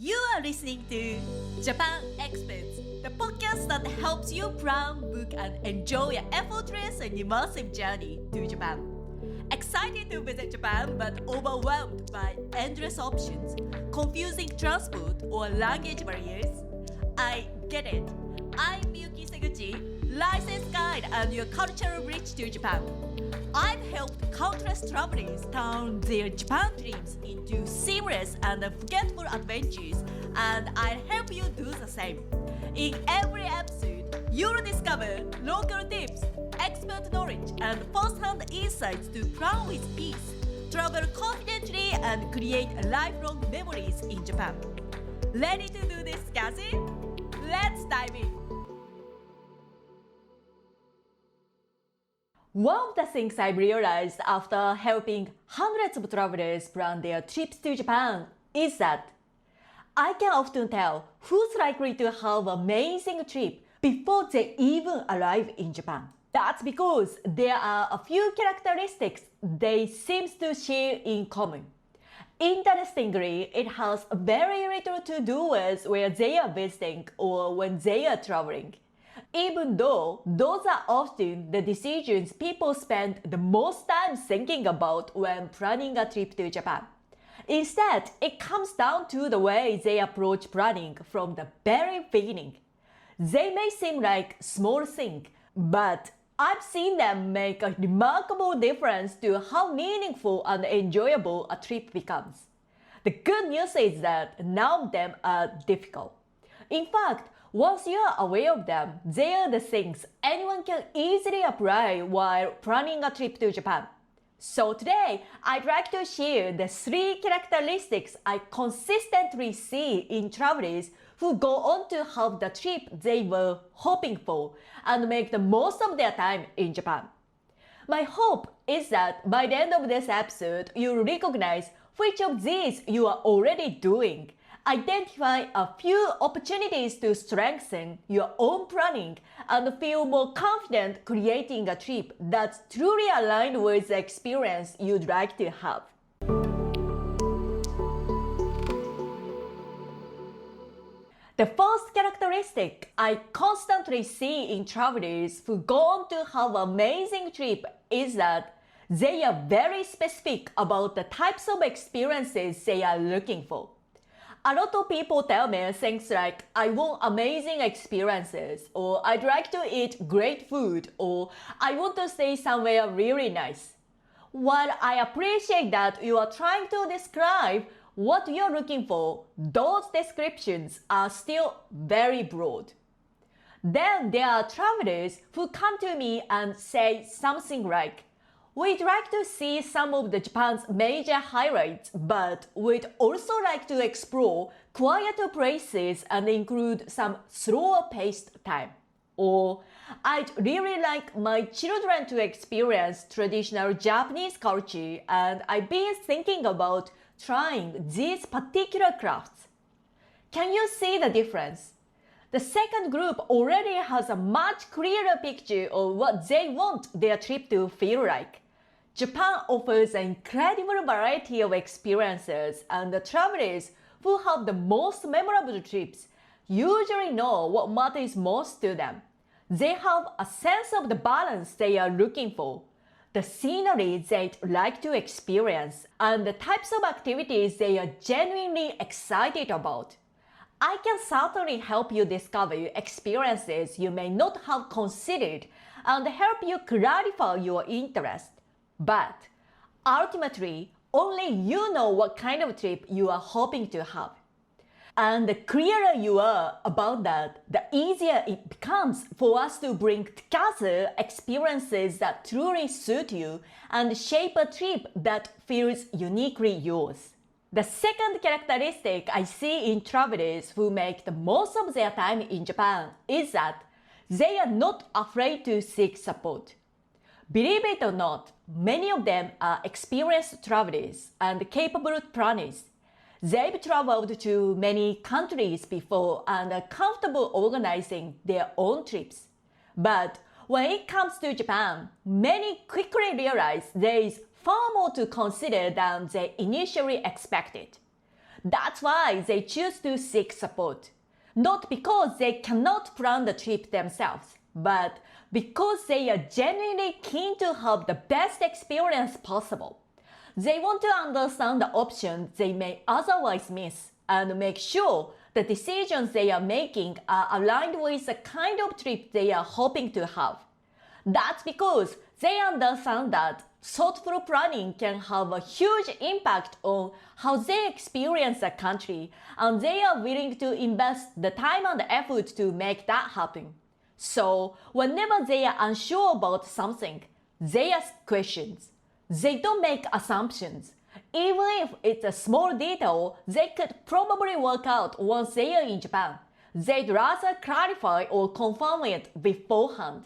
You are listening to Japan Experts, the podcast that helps you plan, book, and enjoy an effortless and immersive journey to Japan. Excited to visit Japan but overwhelmed by endless options, confusing transport, or language barriers? I get it. I'm Miyuki Seguchi, licensed guide and your cultural bridge to Japan. I've helped countless travelers turn their Japan dreams into seamless and unforgettable adventures, and I'll help you do the same. In every episode, you'll discover local tips, expert knowledge, and first-hand insights to plan with peace, travel confidently, and create lifelong memories in Japan. Ready to do this, Cassie? Let's dive in! One of the things I've realized after helping hundreds of travelers plan their trips to Japan is that I can often tell who's likely to have an amazing trip before they even arrive in Japan. That's because there are a few characteristics they seem to share in common. Interestingly, it has very little to do with where they are visiting or when they are traveling. Even though those are often the decisions people spend the most time thinking about when planning a trip to Japan. Instead, it comes down to the way they approach planning from the very beginning. They may seem like small things, but I've seen them make a remarkable difference to how meaningful and enjoyable a trip becomes. The good news is that none of them are difficult. In fact, once you are aware of them, they are the things anyone can easily apply while planning a trip to Japan. So today, I'd like to share the 3 characteristics I consistently see in travelers who go on to have the trip they were hoping for and make the most of their time in Japan. My hope is that by the end of this episode, you'll recognize which of these you are already doing, identify a few opportunities to strengthen your own planning, and feel more confident creating a trip that's truly aligned with the experience you'd like to have. The first characteristic I constantly see in travelers who go on to have an amazing trip is that they are very specific about the types of experiences they are looking for. A lot of people tell me things like, I want amazing experiences, or I'd like to eat great food, or I want to stay somewhere really nice. While I appreciate that you are trying to describe what you're looking for, those descriptions are still very broad. Then there are travelers who come to me and say something like, we'd like to see some of Japan's major highlights, but we'd also like to explore quieter places and include some slower-paced time. Or, I'd really like my children to experience traditional Japanese culture, and I've been thinking about trying these particular crafts. Can you see the difference? The second group already has a much clearer picture of what they want their trip to feel like. Japan offers an incredible variety of experiences, and the travelers who have the most memorable trips usually know what matters most to them. They have a sense of the balance they are looking for, the scenery they'd like to experience, and the types of activities they are genuinely excited about. I can certainly help you discover experiences you may not have considered and help you clarify your interest. But ultimately, only you know what kind of trip you are hoping to have. And the clearer you are about that, the easier it becomes for us to bring together experiences that truly suit you and shape a trip that feels uniquely yours. The second characteristic I see in travelers who make the most of their time in Japan is that they are not afraid to seek support. Believe it or not, many of them are experienced travelers and capable planners. They've traveled to many countries before and are comfortable organizing their own trips. But when it comes to Japan, many quickly realize there is far more to consider than they initially expected. That's why they choose to seek support. Not because they cannot plan the trip themselves, but because they are genuinely keen to have the best experience possible. They want to understand the options they may otherwise miss and make sure the decisions they are making are aligned with the kind of trip they are hoping to have. That's because they understand that thoughtful planning can have a huge impact on how they experience a country, and they are willing to invest the time and effort to make that happen. So, whenever they are unsure about something, they ask questions. They don't make assumptions. Even if it's a small detail they could probably work out once they are in Japan, they'd rather clarify or confirm it beforehand.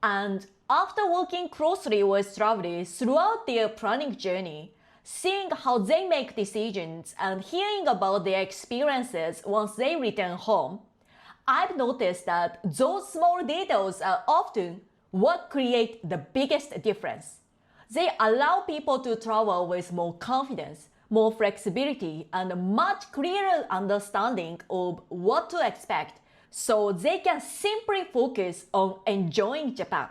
And after working closely with travelers throughout their planning journey, seeing how they make decisions and hearing about their experiences once they return home, I've noticed that those small details are often what create the biggest difference. They allow people to travel with more confidence, more flexibility, and a much clearer understanding of what to expect, so they can simply focus on enjoying Japan.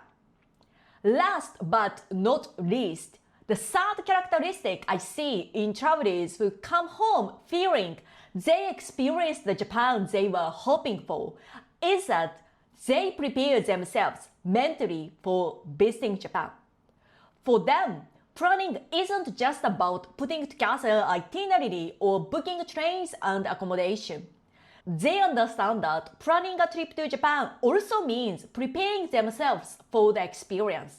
Last but not least, the third characteristic I see in travelers who come home feeling they experienced the Japan they were hoping for is that they prepare themselves mentally for visiting Japan. For them, planning isn't just about putting together itinerary or booking trains and accommodation. They understand that planning a trip to Japan also means preparing themselves for the experience.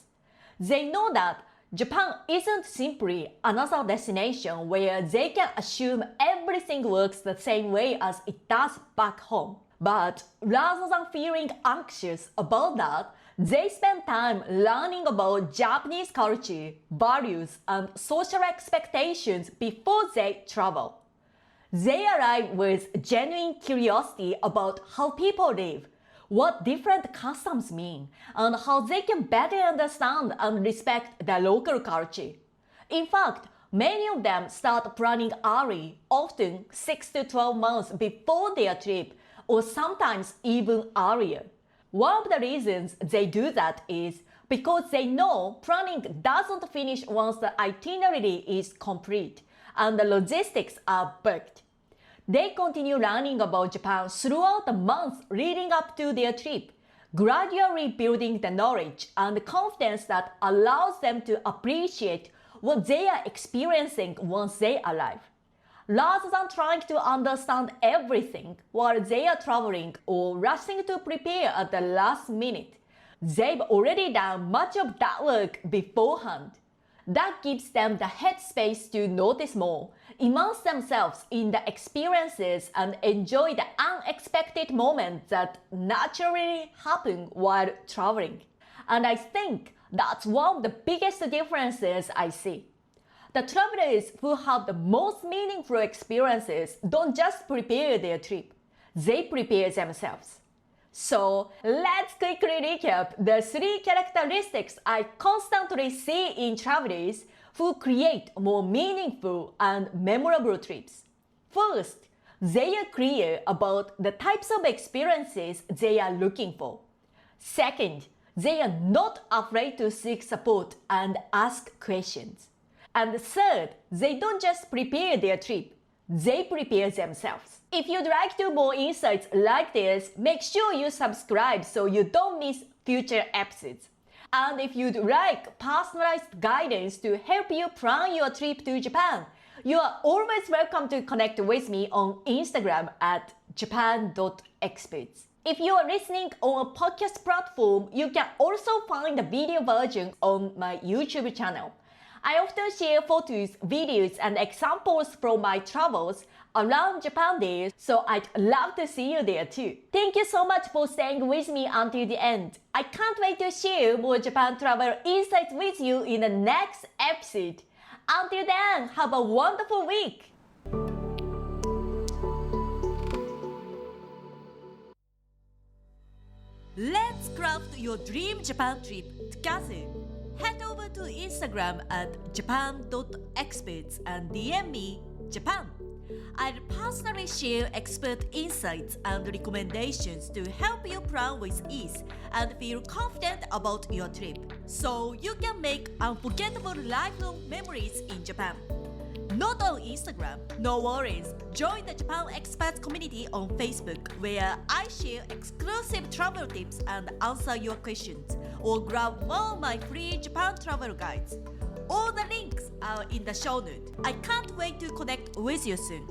They know that Japan isn't simply another destination where they can assume everything works the same way as it does back home. But rather than feeling anxious about that, they spend time learning about Japanese culture, values, and social expectations before they travel. They arrive with genuine curiosity about how people live, what different customs mean, and how they can better understand and respect their local culture. In fact, many of them start planning early, often 6 to 12 months before their trip, or sometimes even earlier. One of the reasons they do that is because they know planning doesn't finish once the itinerary is complete and the logistics are booked. They continue learning about Japan throughout the months leading up to their trip, gradually building the knowledge and confidence that allows them to appreciate what they are experiencing once they arrive. Rather than trying to understand everything while they are traveling or rushing to prepare at the last minute, they've already done much of that work beforehand. That gives them the headspace to notice more, immerse themselves in the experiences, and enjoy the unexpected moments that naturally happen while traveling. And I think that's one of the biggest differences I see. The travelers who have the most meaningful experiences don't just prepare their trip, they prepare themselves. So let's quickly recap the 3 characteristics I constantly see in travelers who create more meaningful and memorable trips. First, they are clear about the types of experiences they are looking for. Second, they are not afraid to seek support and ask questions. And third, they don't just prepare their trip, they prepare themselves. If you'd like to more insights like this, make sure you subscribe so you don't miss future episodes. And if you'd like personalized guidance to help you plan your trip to Japan, you are always welcome to connect with me on Instagram at japan.experts. If you are listening on a podcast platform, you can also find the video version on my YouTube channel. I often share photos, videos, and examples from my travels around Japan there, so I'd love to see you there too. Thank you so much for staying with me until the end. I can't wait to share more Japan travel insights with you in the next episode. Until then, have a wonderful week! Let's craft your dream Japan trip together. Head over to Instagram at japan.experts and DM me Japan. I'll personally share expert insights and recommendations to help you plan with ease and feel confident about your trip, so you can make unforgettable lifelong memories in Japan. Not on Instagram? No worries. Join the Japan Experts community on Facebook, where I share exclusive travel tips and answer your questions, or grab more of my free Japan travel guides. All the links are in the show notes. I can't wait to connect with you soon.